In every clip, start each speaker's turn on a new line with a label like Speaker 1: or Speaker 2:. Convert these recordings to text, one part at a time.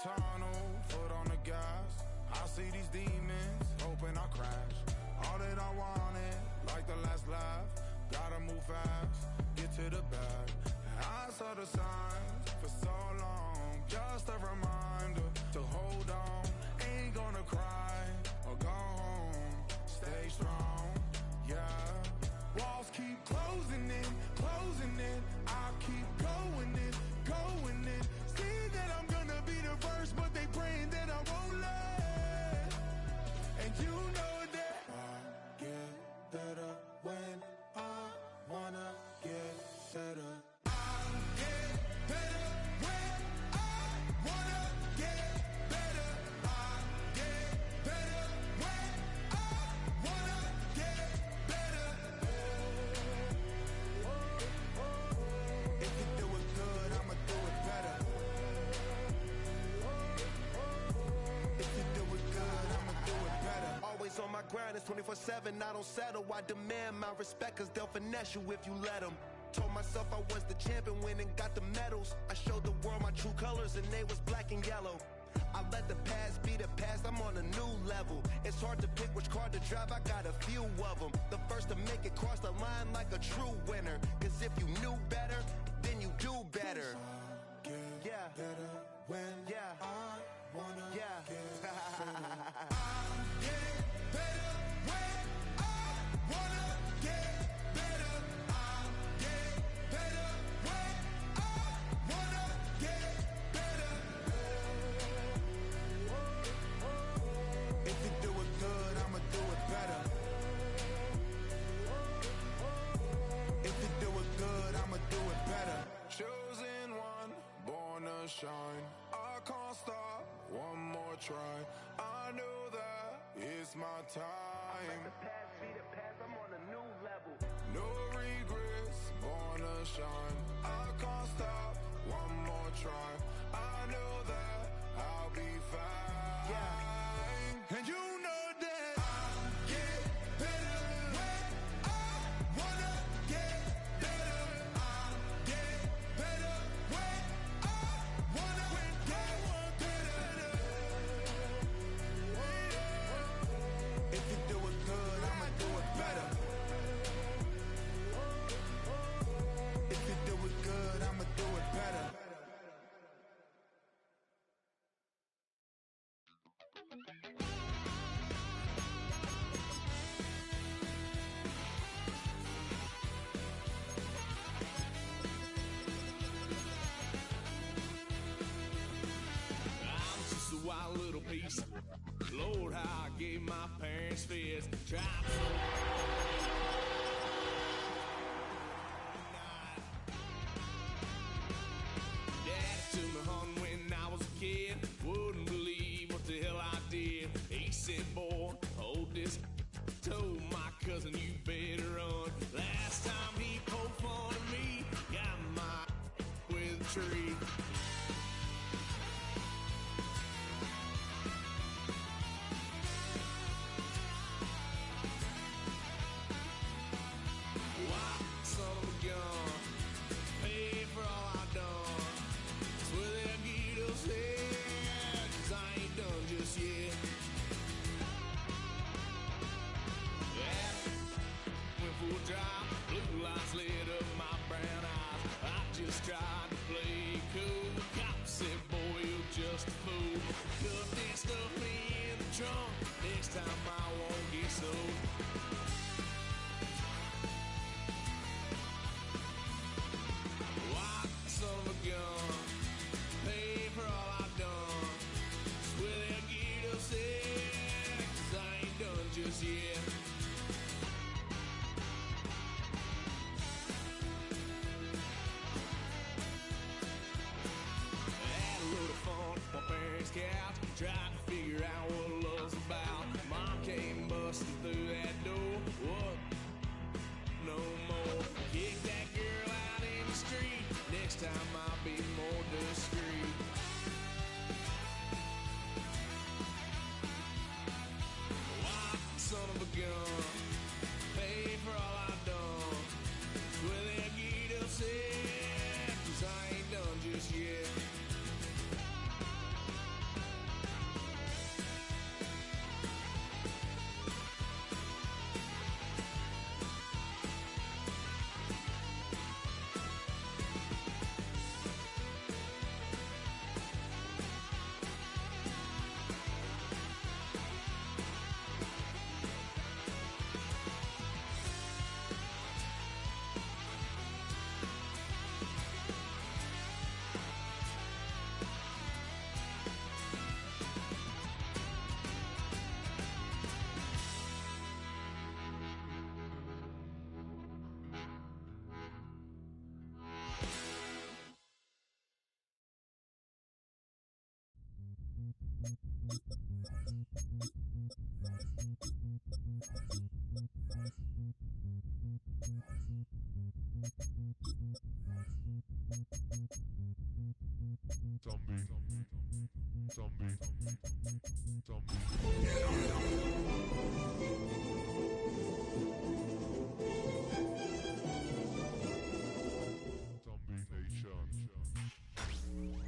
Speaker 1: tunnel, foot on the gas. I see these demons, hoping I crash. All that I wanted, like the last laugh. Gotta move fast, get to the bag. I saw the signs for so long, just a reminder to hold on. Ain't gonna cry or go home, stay strong, yeah. Walls keep closing in, I keep going in. See that I'm gonna be the first, but they praying that I won't let. And you know that I get better when I wanna get better.
Speaker 2: On my grind, it's 24/7, I don't settle. I demand my respect, cause they'll finesse you if you let them. Told myself I was the champion, went and got the medals. I showed the world my true colors and they was black and yellow. I let the past be the past, I'm on a new level. It's hard to pick which car to drive, I got a few of them. The first to make it cross the line like a true winner. Cause if you knew better, then you do better. Yeah, better when I wanna get better.
Speaker 1: Chosen one, born to shine. I can't stop, one more try. I know that it's my time.
Speaker 2: Let the past be the past, I'm on a new level.
Speaker 1: No regrets, born to shine. I can't stop, one more try. I know that I'll be fine.
Speaker 2: Yeah.
Speaker 1: And you know that
Speaker 3: wild little piece. Lord, how I gave my parents fits. Trying to Daddy took me hunting when I was a kid. Wouldn't believe what the hell I did. He said, boy, hold this. Told my cousin, you better run. Last time he poked fun at me, got my with a tree. Son of a gun, pay for all I've done. Swear they'll get us here, cause I ain't done just yet. Yeah, went full drive, blue lights lit up my brown eyes. I just tried to play cool. Cop said, boy, you're just a fool. Cuffed and stuffed me in the trunk. Next time I won't get sold. Son of a gun, pay for all I've done. Swear they'll get us there, cause I ain't done just yet. Had a little fun on my parents' couch, tried to figure out what love's about. Mom came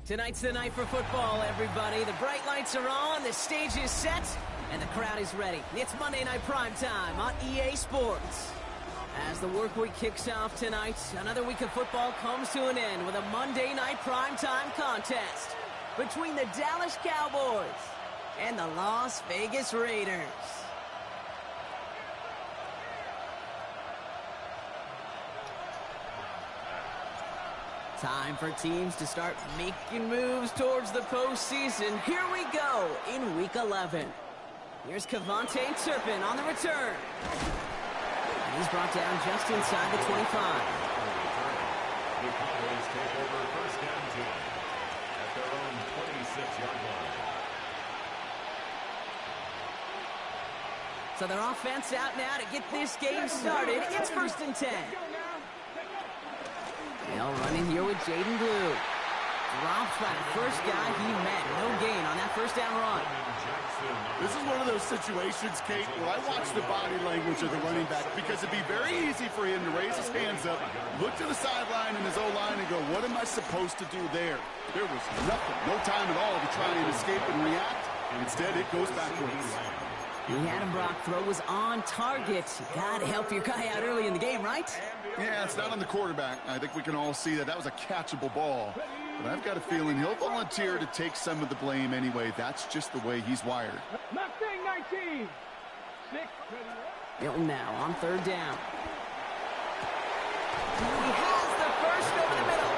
Speaker 4: Tonight's the night for football, everybody. The bright lights are on, the stage is set, and the crowd is ready. It's Monday Night Primetime on EA Sports. As the work week kicks off tonight, another week of football comes to an end with a Monday Night Primetime contest between the Dallas Cowboys and the Las Vegas Raiders. Time for teams to start making moves towards the postseason. Here we go in Week 11. Here's Cavante Turpin on the return. And he's brought down just inside the 25.
Speaker 5: The Cowboys take over first down 10 at their own 26-yard line.
Speaker 4: So their offense out now to get this game started. It's first and 10. They'll run in here with Jaden Blue. Drops by the first guy he met. No gain on that first down run.
Speaker 6: This is one of those situations, Kate, where I watch the body language of the running back because it'd be very easy for him to raise his hands up, look to the sideline and his O-line and go, what am I supposed to do there? There was nothing, no time at all to try and escape and react. Instead, it goes backwards.
Speaker 4: The Adam Brock throw was on target. Gotta help your guy out early in the game, right?
Speaker 6: Yeah, it's not on the quarterback. I think we can all see that was a catchable ball. But I've got a feeling he'll volunteer to take some of the blame anyway. That's just the way he's wired.
Speaker 7: Mustang 19. 6.
Speaker 4: Hilton now on third down. He has the first over the middle.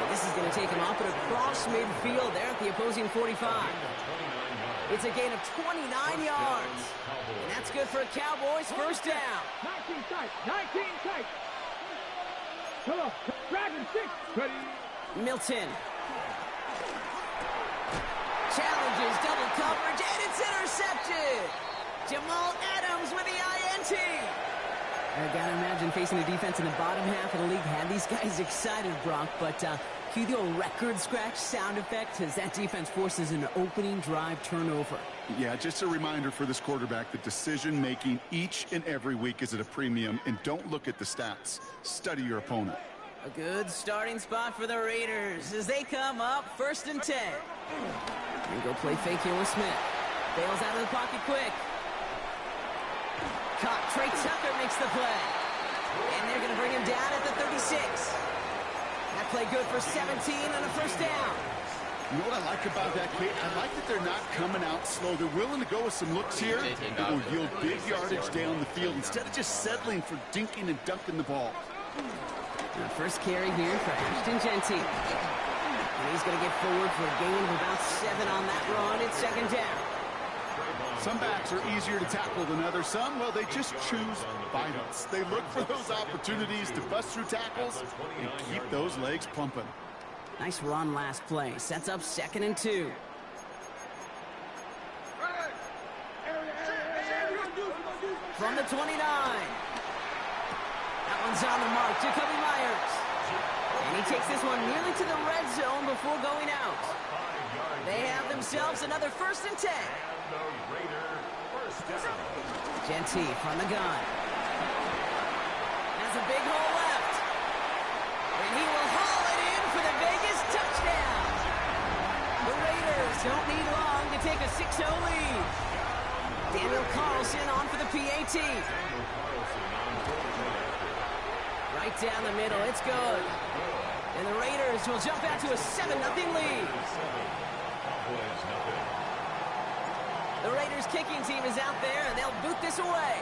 Speaker 4: And this is going to take him off, but across midfield there at the opposing 45. It's a gain of 29 yards. And that's good for a Cowboys first down.
Speaker 7: 19 tight. 19 tight. Come on. Dragon 6. Ready.
Speaker 4: Milton. Challenges double coverage, and it's intercepted. Jamal Adams with the INT. I gotta imagine facing a defense in the bottom half of the league had these guys excited, Brock, but cue the old record scratch sound effect as that defense forces an opening drive turnover.
Speaker 6: Yeah, just a reminder for this quarterback that decision-making each and every week is at a premium, and don't look at the stats. Study your opponent.
Speaker 4: A good starting spot for the Raiders as they come up first and 10. And go play fake here with Smith. Bails out of the pocket quick. Caught. Trey Tucker makes the play. And they're going to bring him down at the 36. That play good for 17 and a first down.
Speaker 6: You know what I like about that, Kate? I like that they're not coming out slow. They're willing to go with some looks here that will yield big yardage down the field instead of just settling for dinking and dunking the ball.
Speaker 4: The first carry here for Ashton Genty. And he's going to get forward for a gain of about 7 on that run. It's second down.
Speaker 6: Some backs are easier to tackle than others. Some, well, they just choose violence. They look for those opportunities to bust through tackles and keep those legs pumping.
Speaker 4: Nice run last play. Sets up second and 2. From the 29. That one's on the mark. Jacoby Myers. And he takes this one nearly to the red zone before going out. They have themselves another first and 10. Genty from the gun. Has a big hole left. And he will haul it in for the Vegas touchdown. The Raiders don't need long to take a 6-0 lead. Daniel Carlson on for the PAT. Right down the middle, it's good. And the Raiders will jump out to a 7-0 lead. The Raiders kicking team is out there, and they'll boot this away.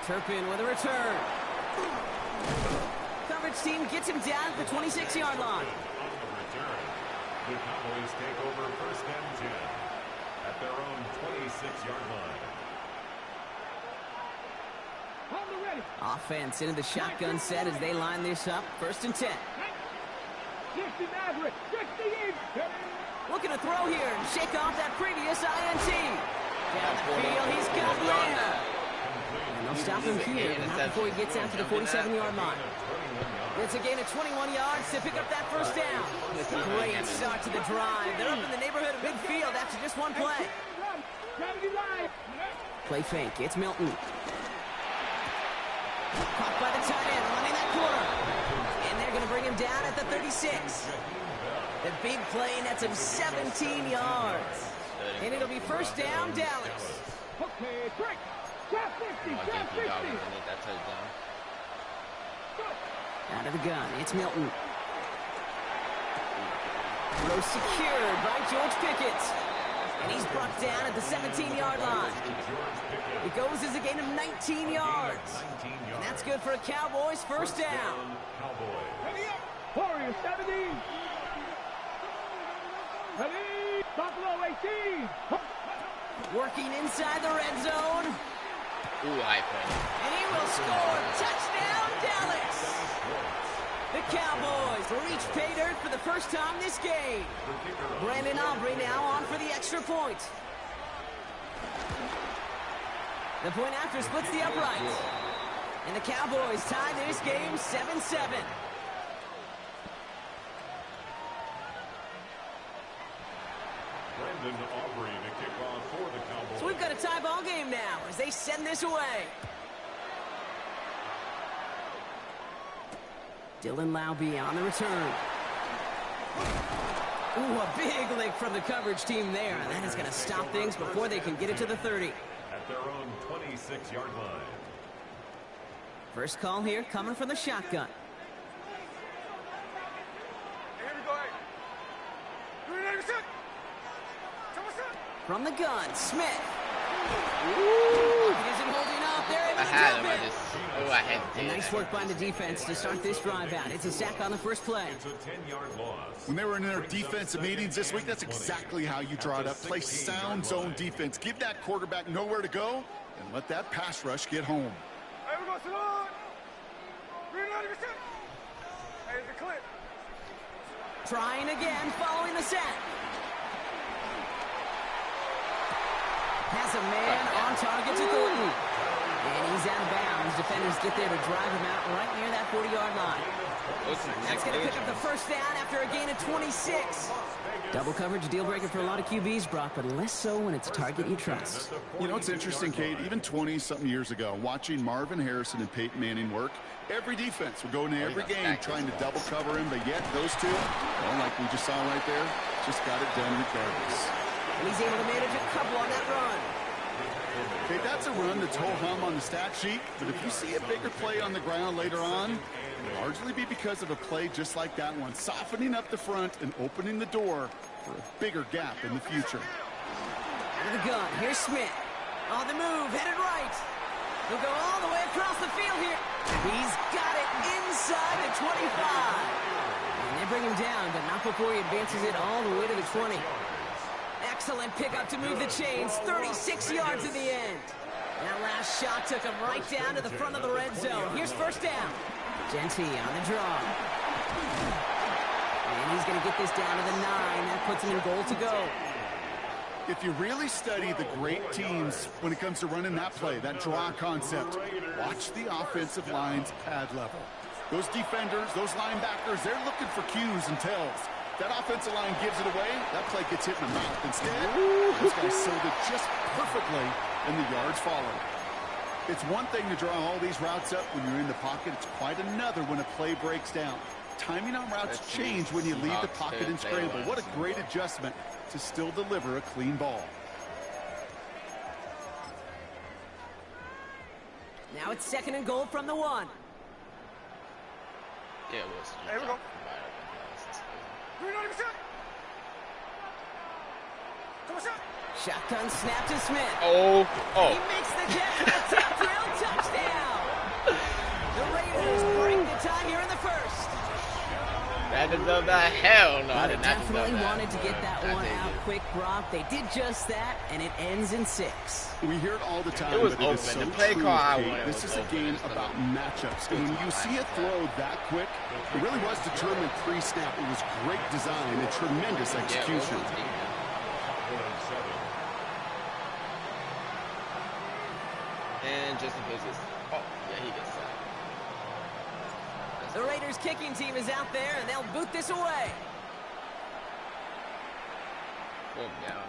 Speaker 4: Turpin with a return. Coverage team gets him down at the 26-yard line.
Speaker 5: The Cowboys take over first and 10 at their own 26-yard line.
Speaker 4: Offense into the shotgun set as they line this up. First and 10.
Speaker 7: 60 Maverick. 60 each.
Speaker 4: Looking to throw here and shake off that previous INT. Down the field, he's got Lamb. And they'll stop him here, but not before he gets out to the 47-yard line. It's a gain of 21 yards to pick up that first down. Great start to the drive. They're up in the neighborhood of midfield after just one play. Play fake. It's Milton. Caught by the tight end, running that corner. And they're going to bring him down at the 36. The big play nets him 17 yards. And it'll be first down, Dallas.
Speaker 7: Okay, break. Trap 50, trap 50.
Speaker 4: Out of the gun, it's Milton. Throw secured by George Pickett. And he's brought down at the 17-yard line. It goes as a gain of 19 yards. And that's good for a Cowboys first down.
Speaker 7: Warriors 70. Ready. Buffalo 18.
Speaker 4: Working inside the red zone.
Speaker 8: Ooh, high play.
Speaker 4: And he will score. Touchdown, Dallas. The Cowboys reach pay dirt for the first time this game. Brandon Aubrey now on for the extra point. The point after splits the uprights. And the Cowboys tie this game 7-7.
Speaker 5: Brandon Aubrey to kick off for the Cowboys.
Speaker 4: So we've got a tie ball game now as they send this away. Dylan Laube on the return. Ooh, a big lick from the coverage team there. And that is going to stop things before they can get it to the 30.
Speaker 5: At their own 26-yard line.
Speaker 4: First call here coming from the shotgun. From the gun, Smith. Ooh, isn't holding up. They're able to drop it.
Speaker 8: I had
Speaker 4: Nice work by the defense to start this drive out. It's a sack on the first play.
Speaker 5: It's a 10-yard loss.
Speaker 6: When they were in their defensive meetings this week, that's exactly how you draw it up. Play sound zone defense. Give that quarterback nowhere to go and let that pass rush get home.
Speaker 4: Trying again, following the set. Has a man on target to Thornton. And he's out of bounds. Defenders get there to drive him out right near that 40-yard line. That's going to pick up the first down after a gain of 26. Double coverage, deal breaker for a lot of QBs, Brock, but less so when it's a target you trust.
Speaker 6: You know, it's interesting, Kate, even 20-something years ago, watching Marvin Harrison and Peyton Manning work, every defense would go into every game trying to double cover him, but yet those two, well, like we just saw right there, just got it done regardless.
Speaker 4: And he's able to manage a couple on that run.
Speaker 6: Okay, that's a run that's ho-hum on the stat sheet, but if you see a bigger play on the ground later on, it'll largely be because of a play just like that one, softening up the front and opening the door for a bigger gap in the future.
Speaker 4: Out of the gun, here's Smith. On the move, headed right. He'll go all the way across the field here. He's got it inside the 25. And they bring him down, but not before he advances it all the way to the 20. Excellent pickup to move the chains. 36 yards in the end. That last shot took him right down to the front of the red zone. Here's first down. Genty on the draw. And he's going to get this down to the 9. That puts him in goal to go.
Speaker 6: If you really study the great teams when it comes to running that play, that draw concept, watch the offensive line's pad level. Those defenders, those linebackers, they're looking for cues and tells. That offensive line gives it away, that play gets hit in the mouth. Instead, those guys sold it just perfectly, and the yards follow. It's one thing to draw all these routes up when you're in the pocket. It's quite another when a play breaks down. Timing on routes change when you leave the pocket and scramble. What a great adjustment to still deliver a clean ball.
Speaker 4: Now it's second and goal from the 1.
Speaker 8: Yeah, it was.
Speaker 7: Here we go.
Speaker 4: Shotgun snap to Smith.
Speaker 8: Oh.
Speaker 4: He makes the catch for the tip drill touchdown. The Raiders break the tie here in the first.
Speaker 8: That deserve that. Hell no, I
Speaker 4: They
Speaker 8: did not deserve
Speaker 4: definitely
Speaker 8: that.
Speaker 4: wanted to get that
Speaker 8: I
Speaker 4: one
Speaker 8: did.
Speaker 4: out quick, Brock. They did just that, and it ends in 6.
Speaker 6: We hear it all the time,
Speaker 8: It was
Speaker 6: but it is
Speaker 8: open.
Speaker 6: so
Speaker 8: The play
Speaker 6: true,
Speaker 8: call I
Speaker 6: Kate.
Speaker 8: wanted
Speaker 6: This
Speaker 8: was
Speaker 6: is a
Speaker 8: open
Speaker 6: game
Speaker 8: instead
Speaker 6: about
Speaker 8: of-
Speaker 6: matchups. And when you see a throw that quick, it really was determined pre-snap. It was great design and tremendous execution.
Speaker 8: And just in case it's... Oh, yeah, he gets that.
Speaker 4: The Raiders kicking team is out there, and they'll boot this away.
Speaker 8: Boom, down.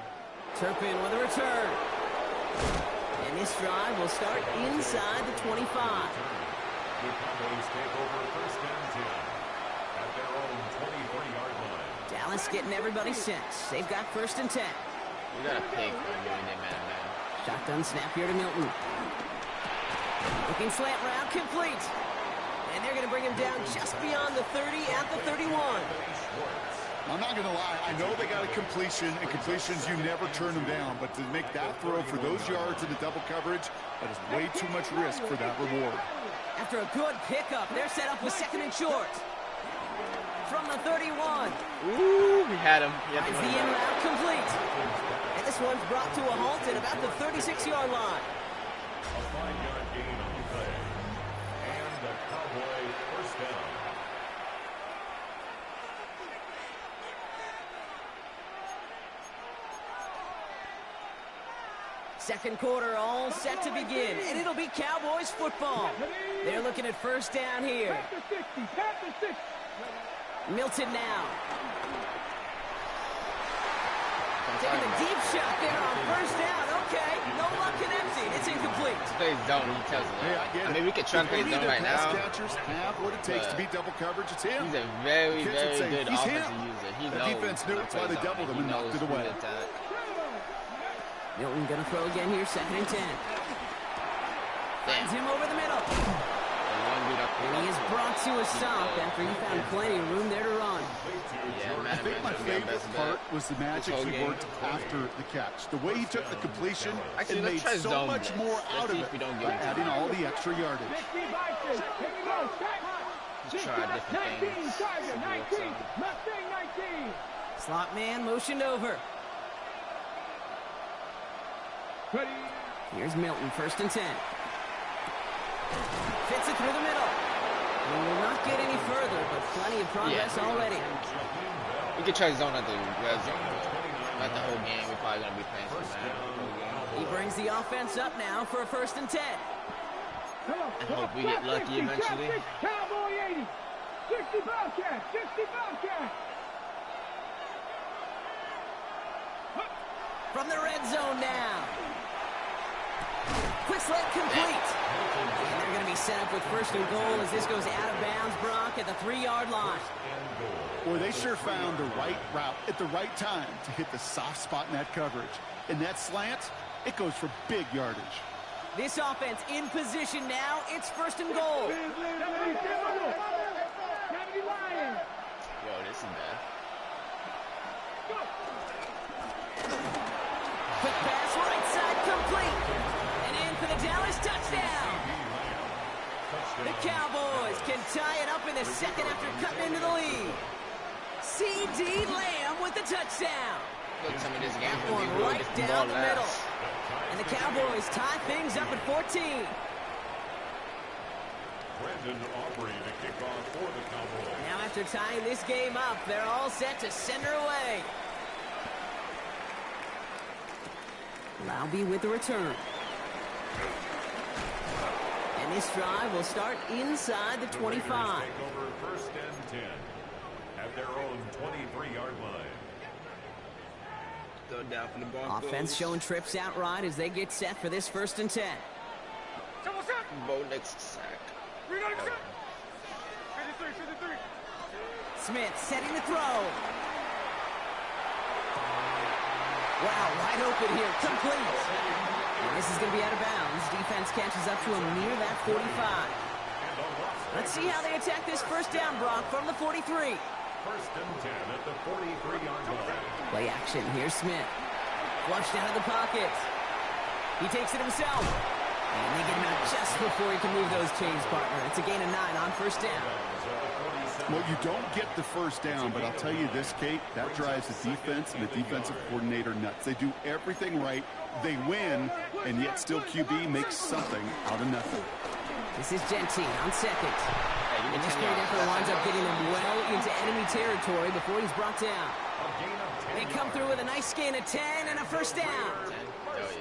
Speaker 4: Turpin with a return. And this drive will start inside the 25.
Speaker 5: The Cowboys take over first and 10 at their own 23-yard line.
Speaker 4: Dallas getting everybody set. They've got first and 10.
Speaker 8: You got a pick when you're doing that, man.
Speaker 4: Shotgun snap here to Milton. Looking slant route complete. And they're going to bring him down just beyond the 30 at the 31.
Speaker 6: I'm not going to lie. I know they got a completion, and completions, you never turn them down. But to make that throw for those yards in the double coverage, that is way too much risk for that reward.
Speaker 4: After a good pickup, they're set up with second and short. From the 31.
Speaker 8: Ooh, we had him. He had
Speaker 4: Finds
Speaker 8: to
Speaker 4: the
Speaker 8: run
Speaker 4: in
Speaker 8: back.
Speaker 4: route complete. And this one's brought to a halt at about the 36-yard line.
Speaker 5: A 5-yard gain on the play. And the Cowboy first down.
Speaker 4: Second quarter all set to begin, and it'll be Cowboys football. They're looking at first down here. Milton now. Taking a deep shot there on first down. Okay, no luck connecting. It's incomplete.
Speaker 8: Play zone, he tells us.
Speaker 6: Hey, I get it.
Speaker 8: mean, we could try and play
Speaker 6: If any
Speaker 8: zone
Speaker 6: of their
Speaker 8: right
Speaker 6: pass
Speaker 8: now.
Speaker 6: catchers have what it takes to beat double coverage, it's him.
Speaker 8: He's a very,
Speaker 6: Kids would
Speaker 8: very
Speaker 6: say,
Speaker 8: good
Speaker 6: "He's
Speaker 8: offensive
Speaker 6: him."
Speaker 8: user. He
Speaker 6: The
Speaker 8: knows.
Speaker 6: defense knew
Speaker 8: when to
Speaker 6: it's why
Speaker 8: play
Speaker 6: they doubled
Speaker 8: zone.
Speaker 6: him and
Speaker 8: He
Speaker 6: knocked
Speaker 8: knows
Speaker 6: it
Speaker 8: who
Speaker 6: away.
Speaker 8: to attack.
Speaker 4: Milton gonna throw again here, second and 10.
Speaker 8: Damn.
Speaker 4: Finds him over the middle.
Speaker 8: The one dude up
Speaker 4: And he is brought to a stop after he found plenty of room there to run.
Speaker 8: Yeah, man,
Speaker 6: I think my favorite part was the magic
Speaker 8: whole
Speaker 6: he
Speaker 8: game.
Speaker 6: worked after the catch. The way he took the completion
Speaker 8: Actually,
Speaker 6: and
Speaker 8: let's
Speaker 6: made
Speaker 8: try
Speaker 6: so
Speaker 8: zone
Speaker 6: much
Speaker 8: blitz.
Speaker 6: more
Speaker 8: Let's
Speaker 6: out
Speaker 8: see
Speaker 6: of
Speaker 8: if
Speaker 6: it
Speaker 8: we don't
Speaker 6: by
Speaker 8: get into
Speaker 6: adding
Speaker 8: it.
Speaker 6: all the extra yardage.
Speaker 8: Just try different things. See what's up.
Speaker 4: Slot man motioned over. Here's Milton, first and 10. Fits it through the middle. And will not get any further, but plenty of progress already.
Speaker 8: We could try zone at the red zone. Not the whole game. We're probably going to be playing some man.
Speaker 4: He brings the offense up now for a first and 10.
Speaker 8: I hope we get lucky eventually.
Speaker 7: Cowboy 80. 60 Bobcat. 60 Bobcat.
Speaker 4: From the red zone now. Quick slant complete. And they're going to be set up with first and goal as this goes out of bounds, Brock, at the 3-yard line.
Speaker 6: Boy, they sure found the right route at the right time to hit the soft spot in that coverage. And that slant, it goes for big yardage.
Speaker 4: This offense in position now. It's first and goal.
Speaker 8: Yo, this is bad.
Speaker 4: Quick pass, right side complete. And in for the Dallas touchdown. The Cowboys can tie it up in the second after cutting into the lead. C.D. Lamb with the touchdown.
Speaker 8: Look, some of this game
Speaker 4: That
Speaker 8: will
Speaker 4: one
Speaker 8: be real
Speaker 4: right
Speaker 8: different
Speaker 4: down
Speaker 8: ball
Speaker 4: the middle.
Speaker 8: last.
Speaker 4: And the Cowboys tie things up at 14.
Speaker 5: Brandon Aubrey to kick off for the Cowboys.
Speaker 4: Now after tying this game up, they're all set to send her away. Laube with the return. And this drive will start inside the 25.
Speaker 5: Take over first and 10 at their own 23-yard line.
Speaker 8: Throw down for the Broncos.
Speaker 4: Offense showing trips out right as they get set for this first and 10.
Speaker 8: Bo next sack.
Speaker 4: Smith setting the throw. Wow, wide open here, complete. And this is going to be out of bounds. Defense catches up to him near that 45. Let's see how they attack this first down, Brock, from the 43.
Speaker 5: First and 10 at the 43-yard line.
Speaker 4: Play action, here's Smith. Flushed out of the pocket. He takes it himself. And they get him out just before he can move those chains, partner. It's a gain of 9 on first down.
Speaker 6: Well, you don't get the first down, but I'll tell you this, Kate, that drives the defense and the defensive coordinator nuts. They do everything right. They win, and yet still QB makes something out of nothing.
Speaker 4: This is Genty on second. And this great effort winds up getting them well into enemy territory before he's brought down. They come through with a nice gain of 10 and a first down.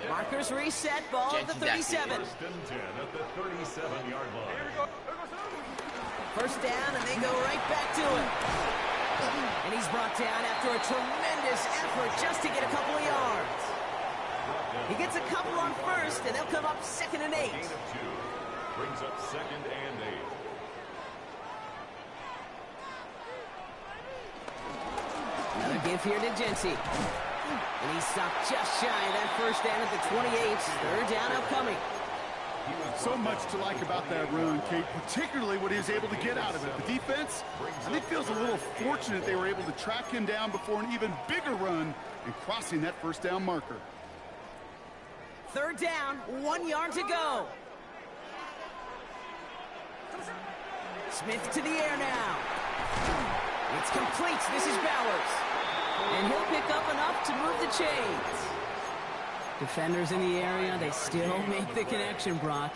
Speaker 4: Markers reset, ball at the 37. First down, and they go right back to it. And he's brought down after a tremendous effort just to get a couple of yards. He gets a couple on first, and they'll come up 2nd and 8.
Speaker 5: Brings up 2nd and 8.
Speaker 4: Another give here to Genty. And he stopped just shy of that first down at the 28. 3rd down upcoming.
Speaker 6: So much to like about that run, Kate, particularly what he was able to get out of it. The defense, I think, feels a little fortunate they were able to track him down before an even bigger run and crossing that first down marker.
Speaker 4: 3rd down, 1 yard to go. Smith to the air now. It's complete. This is Bowers. And he'll pick up enough to move the chains. Defenders in the area, they still make the connection, Brock.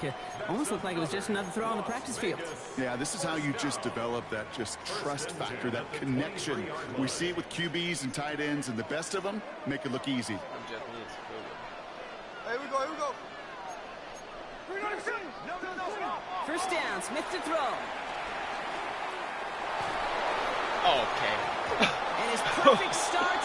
Speaker 4: Almost looked like it was just another throw on the practice field.
Speaker 6: Yeah, this is how you just develop that just trust factor, that connection. We see it with QBs and tight ends, and the best of them make it look easy.
Speaker 2: Here we go.
Speaker 4: First down, Smith to throw.
Speaker 8: Okay.
Speaker 4: And his perfect start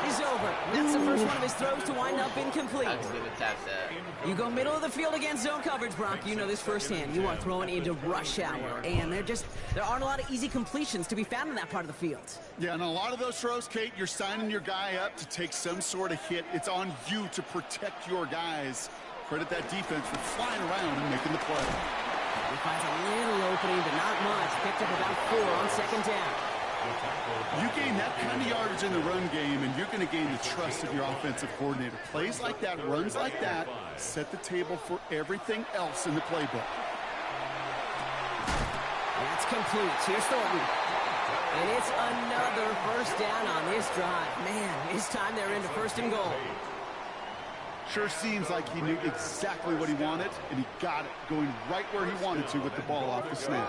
Speaker 4: is over. That's the first one of his throws to wind up incomplete.
Speaker 8: I was going to tap that.
Speaker 4: You go middle of the field against zone coverage, Brock. You know this firsthand. You are throwing into rush hour, and there aren't a lot of easy completions to be found in that part of the field.
Speaker 6: Yeah, and a lot of those throws, Kate, you're signing your guy up to take some sort of hit. It's on you to protect your guys. Credit that defense for flying around and making the play.
Speaker 4: He finds a little opening, but not much. Picked up about 4 on 2nd down.
Speaker 6: You gain that kind of yardage in the run game, and you're going to gain the trust of your offensive coordinator. Plays like that, runs like that, set the table for everything else in the playbook.
Speaker 4: That's complete. Here's Thornton. And it's another first down on this drive. Man, this time they're into 1st and goal.
Speaker 6: Sure seems like he knew exactly what he wanted, and he got it, going right where he wanted to with the ball off the snap.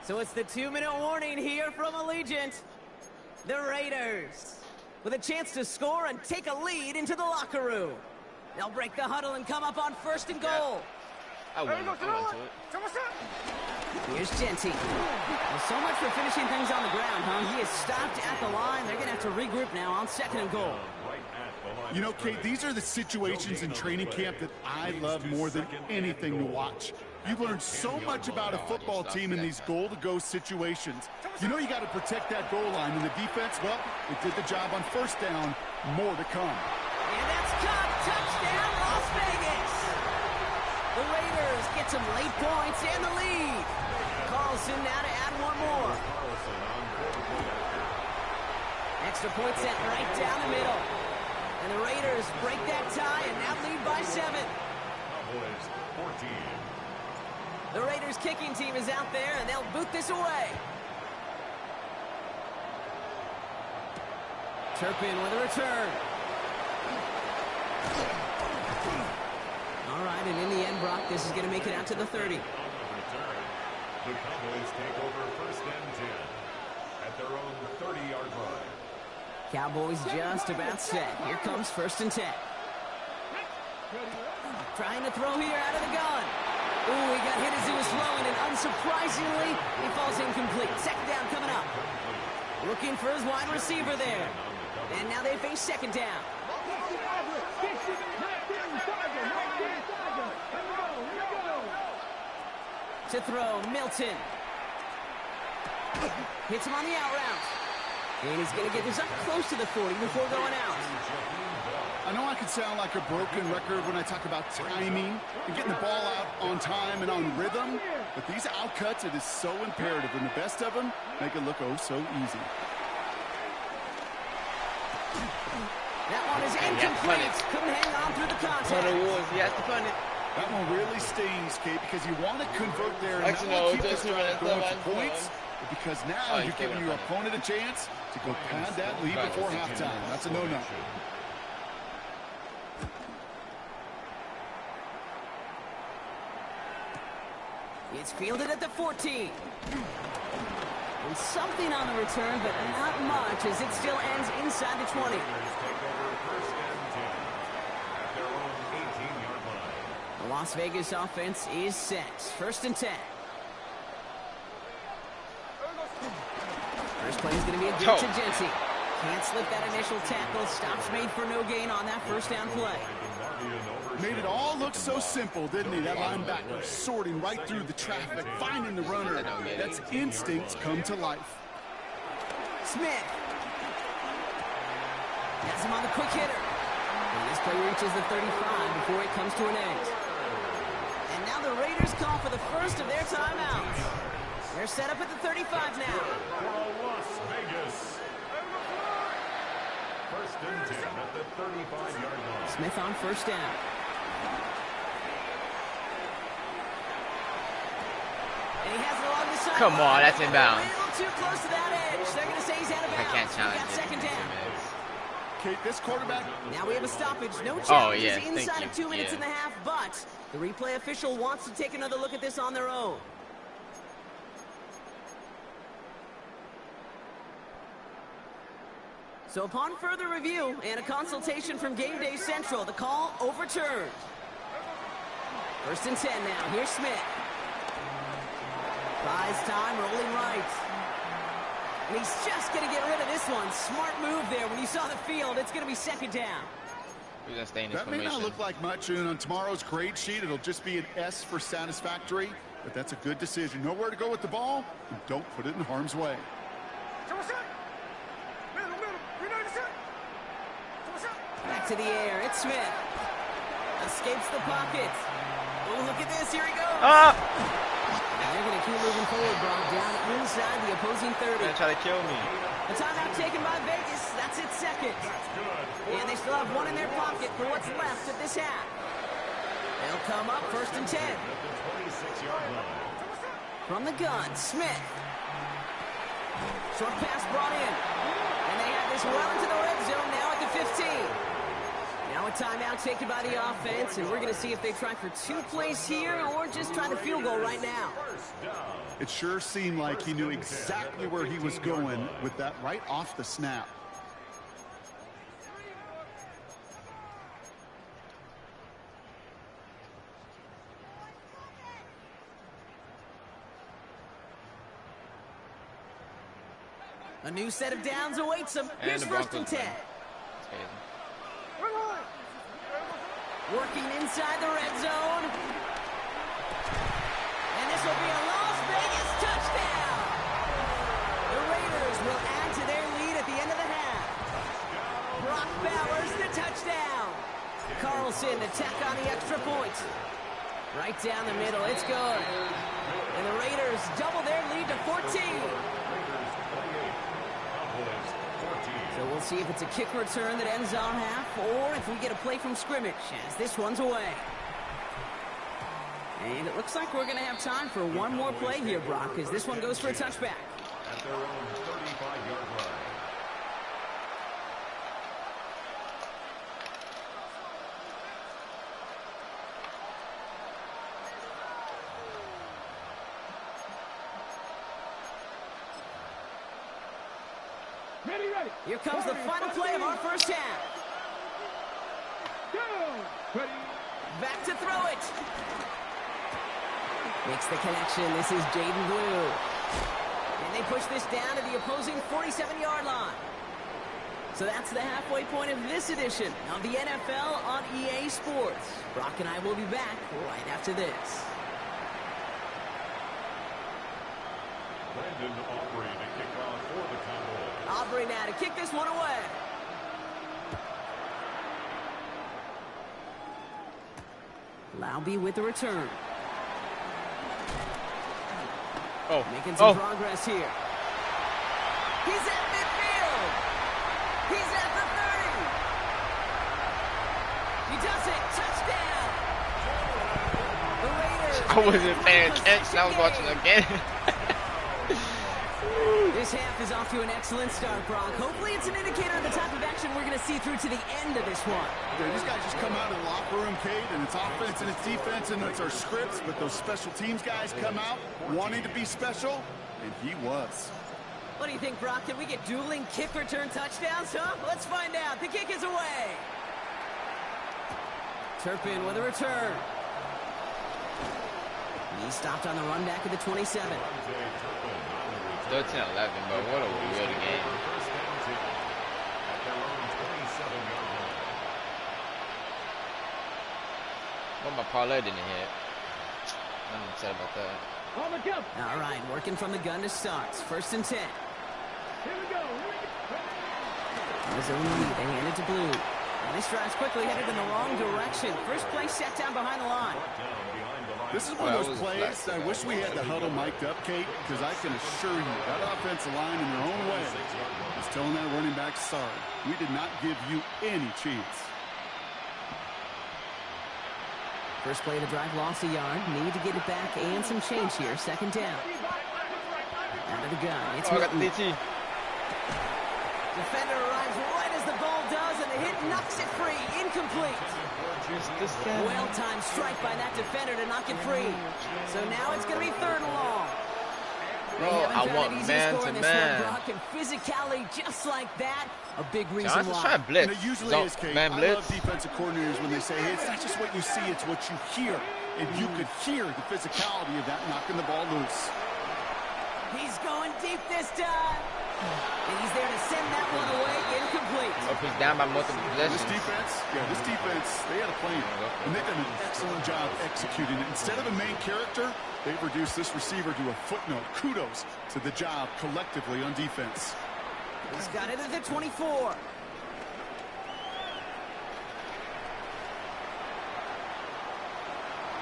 Speaker 4: So it's the 2-minute warning here from Allegiant. The Raiders with a chance to score and take a lead into the locker room. They'll break the huddle and come up on 1st and goal.
Speaker 8: I went to it.
Speaker 4: Here's Genty. Well, so much for finishing things on the ground, huh? He is stopped at the line. They're going to have to regroup now on 2nd and goal.
Speaker 6: You know, Kate, these are the situations in training camp that I love more than anything to watch. You learn so much about a football team in these goal-to-go situations. You know you got to protect that goal line, and the defense, well, it did the job on 1st down. More to come.
Speaker 4: And that's caught. Touchdown, Las Vegas. The Raiders get some late points and the lead. Carlson now to add 1 more. Extra point set right down the middle. And the Raiders break that tie and now lead by 7.
Speaker 5: Cowboys 14.
Speaker 4: The Raiders kicking team is out there, and they'll boot this away. Turpin with a return. All right, and in the end, Brock, this is going to make it out to the 30.
Speaker 5: The Cowboys take over 1st and 10 at their own 30-yard line.
Speaker 4: Cowboys just about set. Here comes 1st and 10. Trying to throw here out of the gun. Ooh, he got hit as he was throwing, and unsurprisingly, he falls incomplete. 2nd down coming up. Looking for his wide receiver there. And now they face 2nd down. To throw, Milton. Hits him on the out route. And he's going to get this up close to the 40 before going out.
Speaker 6: I know I can sound like a broken record when I talk about timing and getting the ball out on time and on rhythm, but these outcuts, it is so imperative, and the best of them make it look oh so easy.
Speaker 4: That one is incomplete. Couldn't hang on through the contact.
Speaker 8: He has to punt it.
Speaker 6: That one really stings, Kate, because you want to convert there and
Speaker 8: Actually,
Speaker 6: not
Speaker 8: no,
Speaker 6: keep this
Speaker 8: just
Speaker 6: drive going for
Speaker 8: no.
Speaker 6: points, because now you're giving your opponent a chance to go pad that lead before halftime. That's a no-no.
Speaker 4: It's fielded at the 14. And something on the return, but not much, as it still ends inside the 20. The Las Vegas offense is set. First and 10. First play is going to be a give to Jency. Can't slip that initial tackle. Stops made for no gain on that first down play.
Speaker 6: Made it all look so simple, didn't he? That linebacker sorting right through the traffic, finding the runner. That's instincts come to life.
Speaker 4: Smith. Has him on the quick hitter. And this play reaches the 35 before it comes to an end. And now the Raiders call for the first of their timeouts. They're set up at the 35 now.
Speaker 5: For Las Vegas. First and 10 at the 35-yard line.
Speaker 4: Smith on first down. And he has it along the side.
Speaker 8: Come on, that's inbounds.
Speaker 4: A little too close to that edge. They're going to say he's out of bounds.
Speaker 8: I can't challenge
Speaker 4: Got
Speaker 8: it.
Speaker 4: second down.
Speaker 6: Kate, this quarterback...
Speaker 4: Now we have a stoppage. No challenges
Speaker 8: yeah,
Speaker 4: inside of 2 minutes and a half, but the replay official wants to take another look at this on their own. So upon further review and a consultation from Game Day Central, the call overturned. First and 10 now. Here's Smith. Buys time, rolling right. And he's just going to get rid of this one. Smart move there. When you saw the field, it's going to be second down.
Speaker 8: We're going to stay in this
Speaker 6: That may not look like much, and on tomorrow's grade sheet, it'll just be an S for satisfactory, but that's a good decision. Know where to go with the ball, and don't put it in harm's way.
Speaker 4: Back to the air. It's Smith. Escapes the pocket. Oh, look at this. Here he goes. Now they're going to keep moving forward, Brock, down inside the opposing 30.
Speaker 8: They're trying to kill me.
Speaker 4: The timeout taken by Vegas. That's its second. And they still have one in their pocket for what's left of this half. They'll come up first and 10. From the gun, Smith. Short pass brought in. And they have this well into the red zone now at the 15. Now a timeout taken by the offense, and we're going to see if they try for 2 plays here or just try the field goal right now.
Speaker 6: It sure seemed like he knew exactly where he was going with that right off the snap.
Speaker 4: A new set of downs awaits them. Here's first and 10. Working inside the red zone. And this will be a Las Vegas touchdown. The Raiders will add to their lead at the end of the half. Brock Bowers, the touchdown. Carlson to tack on the extra point. Right down the middle, it's good. And the Raiders double their lead to 14. So we'll see if it's a kick return that ends our half or if we get a play from scrimmage as this one's away. And it looks like we're going to have time for one more play here, Brock, as this one goes for a touchback.
Speaker 5: At their own 35-yard line.
Speaker 7: Ready.
Speaker 4: Here comes the final play of our first half.
Speaker 7: Go. Ready.
Speaker 4: Back to throw it. Makes the connection. This is Jaden Blue. And they push this down to the opposing 47-yard line. So that's the halfway point of this edition of the NFL on EA Sports. Brock and I will be back right after this.
Speaker 5: Brandon Aubrey to kick off for the Cowboys.
Speaker 4: Aubrey now to kick this one away. Laube with the return.
Speaker 8: Oh,
Speaker 4: making some progress here. He's at midfield. He's at the 30. He does it. Touchdown. The Raiders.
Speaker 8: I wasn't paying attention. I was watching again.
Speaker 4: This half is off to an excellent start, Brock. Hopefully it's an indicator of the type of action we're going to see through to the end of this one.
Speaker 6: Yeah, these guys just come out of the locker room, Kate, and it's offense and it's defense and it's our scripts, but those special teams guys come out wanting to be special, and he was.
Speaker 4: What do you think, Brock? Can we get dueling kick return touchdowns, huh? Let's find out. The kick is away. Turpin with a return. He stopped on the run back at the 27.
Speaker 8: 13-11, but what a weird game. Well, my parlay didn't hit. I'm upset about that.
Speaker 4: All right, working from the gun to start. 1st and 10.
Speaker 7: Here we go.
Speaker 4: Arizona lead. They hand it to Blue. And this drive's quickly headed in the wrong direction. First play set down behind the line.
Speaker 6: This is one of those plays I wish we had the huddle mic'd up, Kate, because I can assure you that offensive line in their own way is telling that running back, sorry, we did not give you any chance.
Speaker 4: First play of the drive, lost a yard. Need to get it back and some change here. 2nd down. Out of the gun. It's Milton. Defender arrives right as the ball does, and the hit knocks it free. Incomplete. Well-timed strike by that defender to knock it free. So now it's going to be 3rd and long.
Speaker 8: I want man to man.
Speaker 4: And physicality just like that, a big reason
Speaker 8: Johnson's
Speaker 4: why.
Speaker 8: trying to blitz.
Speaker 6: And it usually is, Kate. I love defensive coordinators when they say, hey, it's not just what you see, it's what you hear. And you could hear the physicality of that knocking the ball loose.
Speaker 4: He's going deep this time. And he's there to send that one away. Incomplete.
Speaker 8: Oh, he's down by multiple possessions.
Speaker 6: This defense, they had a plan. And they've done an excellent job executing it. Instead of a main character, they've reduced this receiver to a footnote. Kudos to the job collectively on defense.
Speaker 4: He's got it at the 24.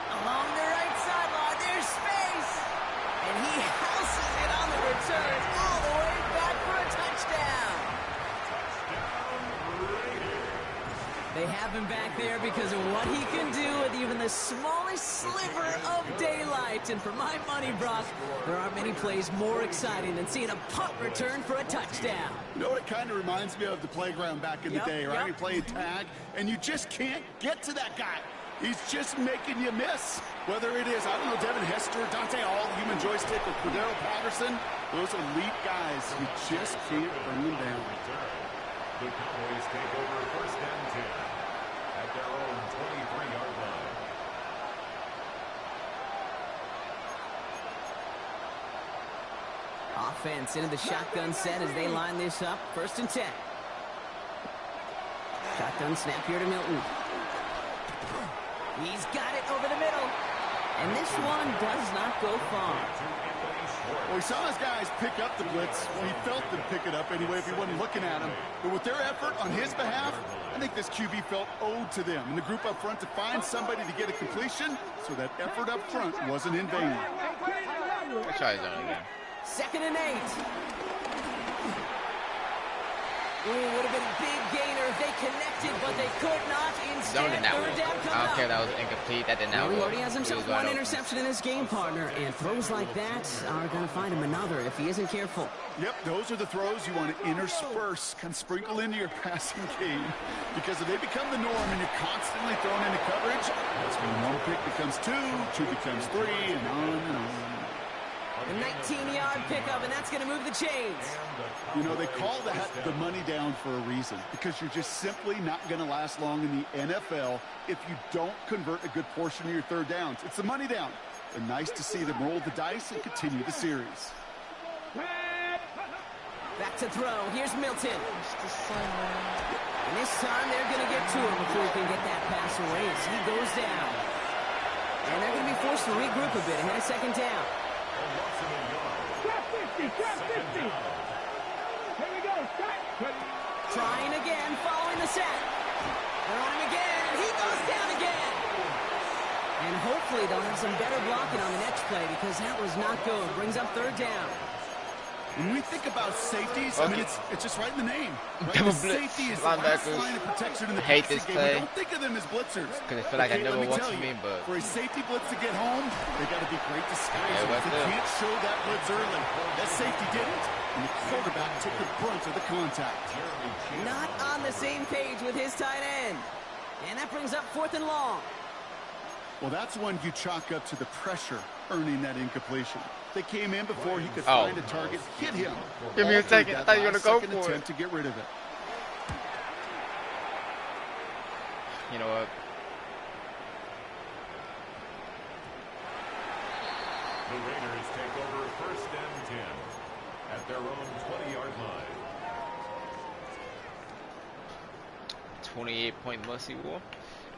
Speaker 4: Along the right sideline, there's space. And he houses it on the return all the way back for a touchdown. They have him back there because of what he can do with even the smallest sliver of daylight. And for my money, Brock, there aren't many plays more exciting than seeing a punt return for a touchdown.
Speaker 6: You know what it kind of reminds me of? The playground back in the day, right? You play tag, and you just can't get to that guy. He's just making you miss. Whether it is, I don't know, Devin Hester, Dante Hall, Human Joystick, or Cordero Patterson, those elite guys, you just can't bring them down.
Speaker 5: The Cowboys take over 1st and 10 at their own 23-yard line.
Speaker 4: Offense into the shotgun set as they line this up. 1st and 10. Shotgun snap here to Milton. He's got it over the middle. And this one does not go far.
Speaker 6: Well, he saw his guys pick up the blitz. Well, he felt them pick it up anyway if he wasn't looking at him. But with their effort on his behalf, I think this QB felt owed to them and the group up front to find somebody to get a completion, so that effort up front wasn't in vain.
Speaker 8: Let's try his own again.
Speaker 4: 2nd and 8. Ooh, would have been a big gainer if they connected, but they could not. Instead, 3rd down comes
Speaker 8: I don't care if that was incomplete. That did not work.
Speaker 4: He already has himself one interception in his game, partner, and throws like that are going to find him another if he isn't careful.
Speaker 6: Yep, those are the throws you want to intersperse, kind of sprinkle into your passing game, because if they become the norm and you're constantly thrown into coverage, that's when 1 pick becomes 2, 2 becomes 3, and on and on.
Speaker 4: A 19-yard pickup, and that's going to move the chains.
Speaker 6: You know, they call that the money down for a reason, because you're just simply not going to last long in the NFL if you don't convert a good portion of your 3rd downs. It's the money down. And nice to see them roll the dice and continue the series.
Speaker 4: Back to throw. Here's Milton. And this time they're going to get to him before he can get that pass away as he goes down. And they're going to be forced to regroup a bit ahead of 2nd down.
Speaker 7: Trap 50, trap 50. Here we go, start.
Speaker 4: Trying again, following the set. They're on him again, and he goes down again. better blocking on the next play because that was not good. Brings up 3rd down.
Speaker 6: When we think about safeties, I mean, it's just right in the name. Right?
Speaker 8: Double
Speaker 6: The
Speaker 8: blitz,
Speaker 6: safety is the last
Speaker 8: linebackers.
Speaker 6: line of protection in the
Speaker 8: I hate
Speaker 6: passing
Speaker 8: this
Speaker 6: game.
Speaker 8: play.
Speaker 6: We don't think of them as blitzers.
Speaker 8: Because I feel like I never
Speaker 6: let me
Speaker 8: works
Speaker 6: tell
Speaker 8: for
Speaker 6: you,
Speaker 8: me, but
Speaker 6: for a safety blitz to get home, they got to be great disguisers.
Speaker 8: Yeah,
Speaker 6: They can't show that blitz early. That safety didn't, and the quarterback took the brunt of the contact.
Speaker 4: Not on the same page with his tight end. And that brings up 4th and long.
Speaker 6: Well, that's one you chalk up to the pressure earning that incompletion. They came in before he could find a target, hit him.
Speaker 8: Give me a second. I thought you were going to go for
Speaker 6: attempt
Speaker 8: it.
Speaker 6: to get rid of it.
Speaker 8: You know what?
Speaker 5: The Raiders take over 1st and 10 at their own 20-yard line.
Speaker 8: 28-point must-see war.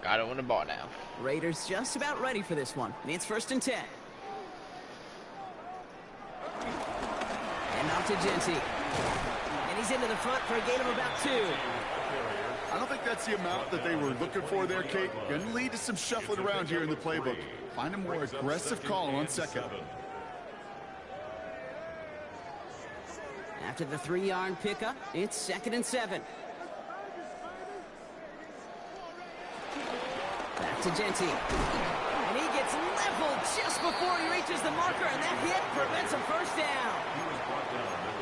Speaker 8: Gotta win the ball now.
Speaker 4: Raiders just about ready for this one. It's 1st and 10. And off to Genty. And he's into the front for a gain of about 2.
Speaker 6: I don't think that's the amount that they were looking for there, Kate. Going to lead to some shuffling around here in the playbook. Find a more aggressive call on 2nd.
Speaker 4: After the 3-yard pickup, it's 2nd and 7. Back to Genty. And he gets leveled just before he reaches the marker, and that hit prevents a 1st down.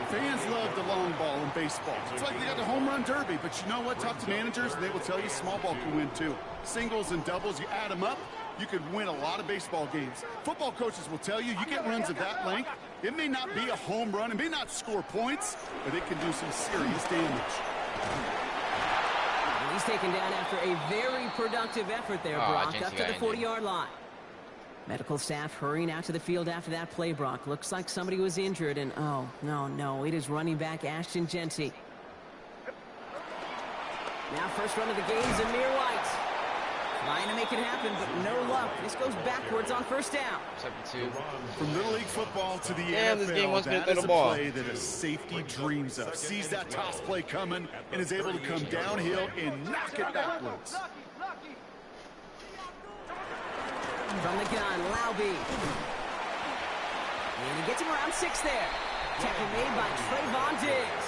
Speaker 6: Fans love the long ball in baseball. It's like they got the home run derby, but you know what? Talk to managers, and they will tell you small ball can win too. Singles and doubles, you add them up, you could win a lot of baseball games. Football coaches will tell you, you get runs of that length, it may not be a home run, it may not score points, but it can do some serious damage.
Speaker 4: And he's taken down after a very productive effort there, Brock, up to the 40-yard line. Medical staff hurrying out to the field after that play, Brock. Looks like somebody was injured, and oh, no, it is running back Ashton Genty. Now first run of the game, Zamir White. Trying to make it happen, but no luck. This goes backwards on 1st down.
Speaker 8: 7-2.
Speaker 6: From Little League football to the
Speaker 8: Damn,
Speaker 6: NFL,
Speaker 8: this game wants me to
Speaker 6: that
Speaker 8: throw
Speaker 6: is
Speaker 8: the
Speaker 6: a
Speaker 8: ball.
Speaker 6: play that a safety dreams of. Sees that toss play coming and is able to come downhill and knock it backwards.
Speaker 4: From the gun, Laube. And he gets him around 6 there. Tackle made by Trayvon Diggs.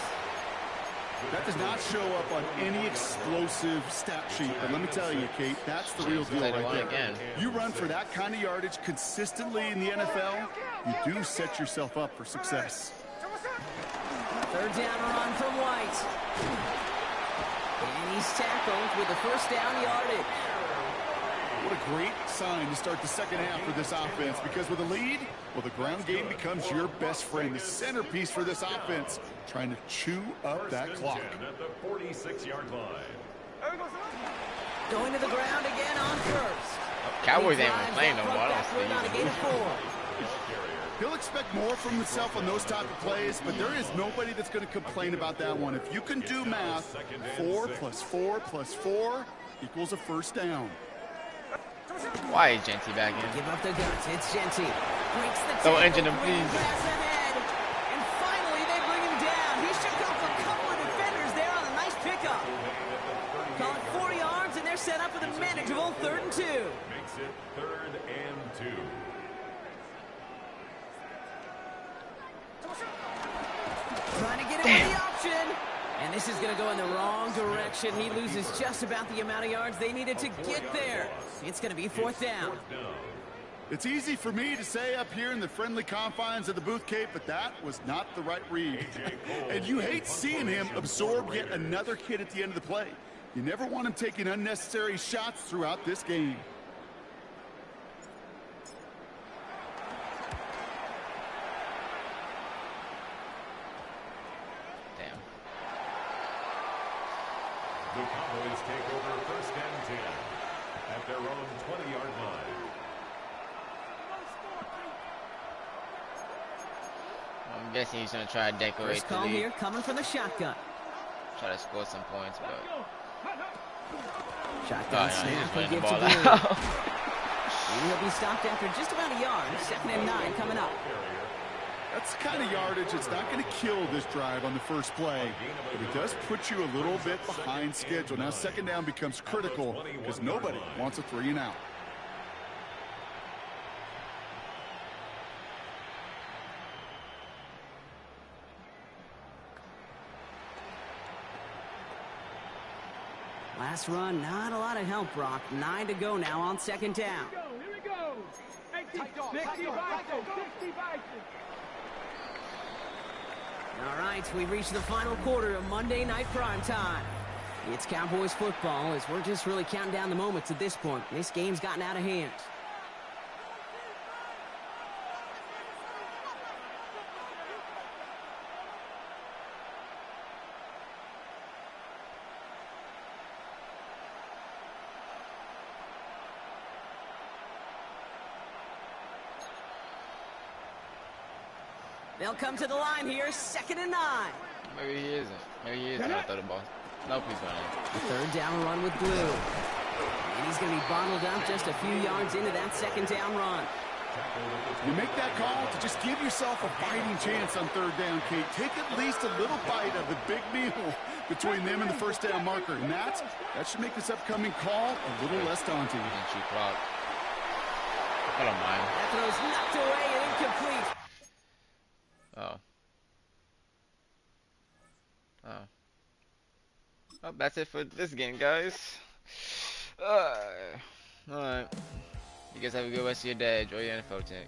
Speaker 6: That does not show up on any explosive stat sheet, but let me tell you, Kate, that's the real deal right there.
Speaker 8: Again.
Speaker 6: You run for that kind of yardage consistently in the NFL, you do set yourself up for success.
Speaker 4: 3rd down run from White. And he's tackled with the 1st down yardage.
Speaker 6: What a great sign to start the 2nd half for this offense, because with a lead, well, the ground game becomes your best friend, the centerpiece for this offense, trying to chew up that clock.
Speaker 5: At the 46-yard line.
Speaker 4: Going to the ground again on 1st.
Speaker 8: Cowboys ain't even playing no more. I don't
Speaker 4: On a gain of 4.
Speaker 6: He'll expect more from himself on those type of plays, but there is nobody that's going to complain about that one. If you can do math, 4 plus 4 plus 4 equals a 1st down.
Speaker 8: Why is Genty back in?
Speaker 4: Give up the guts. It's Genty. Breaks the
Speaker 8: Don't
Speaker 4: tackle,
Speaker 8: engine him,
Speaker 4: bringing
Speaker 8: please.
Speaker 4: pass ahead. And finally, they bring him down. He shook off a couple of defenders there on a nice pickup. Call it 4 yards, and they're set up with a manageable 3rd and 2.
Speaker 5: Makes it 3rd and 2.
Speaker 4: Trying to get him with the option. And this is going to go in the wrong direction. He loses just about the amount of yards they needed to get there. It's going to be 4th down.
Speaker 6: It's easy for me to say up here in the friendly confines of the booth, Kate, but that was not the right read. And you hate seeing him absorb yet another hit at the end of the play. You never want him taking unnecessary shots throughout this game.
Speaker 5: The Cowboys take over 1st and 10 at their own 20-yard line.
Speaker 8: I'm guessing he's going to try to decorate
Speaker 4: First
Speaker 8: the
Speaker 4: call
Speaker 8: lead.
Speaker 4: here coming from the shotgun.
Speaker 8: Try to score some points, but...
Speaker 4: Shotgun
Speaker 8: he's
Speaker 4: snap.
Speaker 8: just
Speaker 4: He'll
Speaker 8: running the
Speaker 4: give
Speaker 8: ball
Speaker 4: to Blue.
Speaker 8: out.
Speaker 4: He'll be stopped after just about a yard. 2nd and 9 coming up.
Speaker 6: That's the kind of yardage it's not going to kill this drive on the first play, but it does put you a little bit behind schedule. Now 2nd down becomes critical because nobody wants a 3 and out.
Speaker 4: Last run, not a lot of help, Brock. 9 to go now on second down.
Speaker 7: Here we go. 60 Vikings.
Speaker 4: All right, we've reached the final quarter of Monday Night Prime Time. It's Cowboys football as we're just really counting down the moments at this point. This game's gotten out of hand. They'll come to the line here, 2nd and 9.
Speaker 8: Maybe he isn't. Maybe he is going to throw the ball. Nope, he's going to.
Speaker 4: Third down run with Blue. And he's going to be bottled up just a few yards into that second down run.
Speaker 6: You make that call to just give yourself a fighting chance on third down, Kate. Take at least a little bite of the big meal between them and the first down marker. And that should make this upcoming call a little less daunting.
Speaker 8: Clock. I don't mind.
Speaker 4: That throw's knocked away and incomplete.
Speaker 8: Well, that's it for this game, guys. Alright. You guys have a good rest of your day. Enjoy your NFL take.